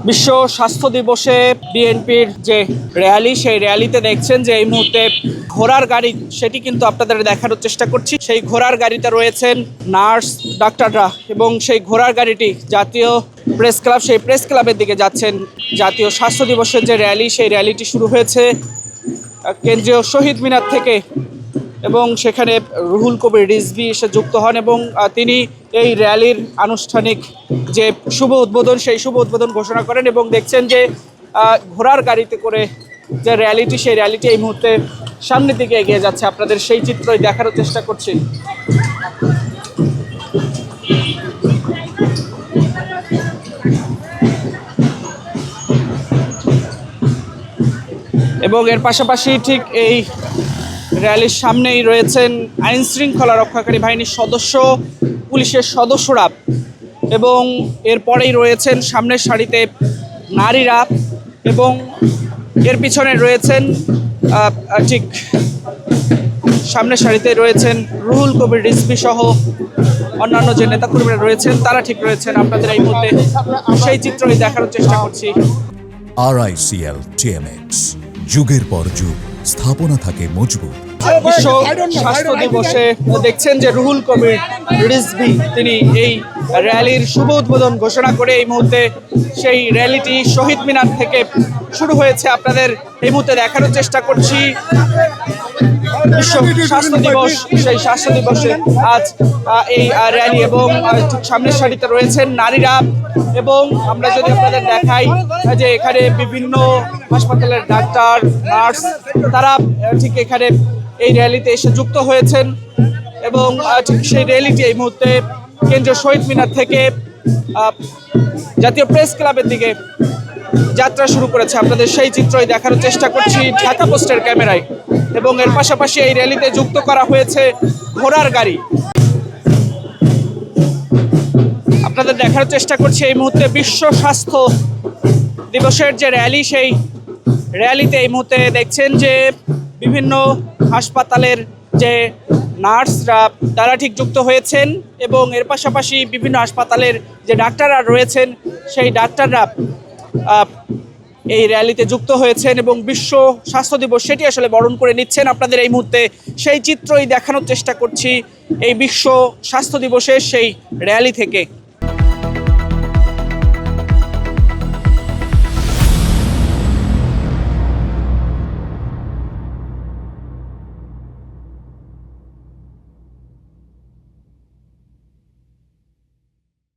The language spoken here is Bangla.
বিশ্ব স্বাস্থ্য দিবসে বিএনপির যে র্যালি, সেই র্যালিতে দেখছেন যে এই মুহূর্তে ঘোড়ার গাড়ি, সেটি কিন্তু আপনাদের দেখানোর চেষ্টা করছি। সেই ঘোড়ার গাড়িতে রয়েছেন নার্স, ডাক্তাররা এবং সেই ঘোড়ার গাড়িটি জাতীয় প্রেস ক্লাব, সেই প্রেস ক্লাবের দিকে যাচ্ছেন। জাতীয় স্বাস্থ্য দিবসের যে র্যালি, সেই র্যালিটি শুরু হয়েছে কেন্দ্রীয় শহীদ মিনার থেকে এবং সেখানে রুহুল কবির রিজভী এসে যুক্ত হন এবং তিনি এই র্যালির আনুষ্ঠানিক যে শুভ উদ্বোধন, সেই শুভ উদ্বোধন ঘোষণা করেন এবং দেখছেন যে ঘোড়ার গাড়িতে করে যে র্যালিটি, সেই র্যালিটি এই মুহূর্তে সামনের দিকে এগিয়ে যাচ্ছে। আপনাদের সেই চিত্রই দেখানোর চেষ্টা করছি। এবং এর পাশাপাশি ঠিক এই র্যালির সামনেই রয়েছেন আইন শৃঙ্খলা রক্ষাকারী বাহিনীর সদস্য, পুলিশের সদস্যরা এবং এরপরেই রয়েছেন সামনের সারিতে নারীরা এবং এর পিছনে রয়েছেন ঠিক সামনের সারিতে রয়েছেন রুহুল কবির রিজভী সহ অন্যান্য যে নেতাকর্মীরা রয়েছেন, তারা ঠিক রয়েছেন। আপনাদের এই মুহূর্তে সেই চিত্রই দেখানোর চেষ্টা করছি। RICL TMX, যুগের পর যুগ স্থাপনা থাকে মজবুত। বিশ্ব স্বাস্থ্য দিবসে দেখছেন যে রুহুল কবির রিজভী তিনি এই র্যালির শুভ উদ্বোধন ঘোষণা করে এই মুহূর্তে সেই র্যালিটি শহীদ মিনার থেকে শুরু হয়েছে। আপনাদের এই মুহূর্তে দেখানোর চেষ্টা করছি বিশ্ব স্বাস্থ্য দিবস, সেই স্বাস্থ্য দিবসে আজ এই র্যালি এবং ঠিক সামনের সারিতে রয়েছেন নারীরা এবং আমরা যদি আপনাদের দেখাই যে এখানে বিভিন্ন হাসপাতালের ডাক্তার, নার্স, তারা ঠিক এখানে এই র্যালিতে এসে যুক্ত হয়েছেন এবং ঠিক সেই র্যালিটি এই মুহূর্তে কেন্দ্রীয় শহীদ মিনার থেকে জাতীয় প্রেস ক্লাবের দিকে যাত্রা শুরু করেছে। আপনাদের সেই চিত্রই দেখানোর চেষ্টা করছি ঢাকা পোস্টের ক্যামেরায় এবং এর পাশাপাশি এই র্যালিতে যুক্ত করা হয়েছে ঘোড়ার গাড়ি। আপনাদের দেখানোর চেষ্টা করছি এই মুহূর্তে বিশ্ব স্বাস্থ্য দিবসের যে র্যালি, সেই র্যালিতে এই মুহূর্তে দেখছেন যে বিভিন্ন হাসপাতালের যে নার্সরা তারা ঠিক যুক্ত হয়েছেন এবং এর পাশাপাশি বিভিন্ন হাসপাতালের যে ডাক্তাররা রয়েছেন, সেই ডাক্তাররা এই র্যালিতে যুক্ত হয়েছেন এবং বিশ্ব স্বাস্থ্য দিবস সেটি আসলে বরণ করে নিচ্ছেন। আপনাদের এই মুহূর্তে সেই চিত্রই দেখানোর চেষ্টা করছি এই বিশ্ব স্বাস্থ্য দিবসের সেই র্যালি থেকে।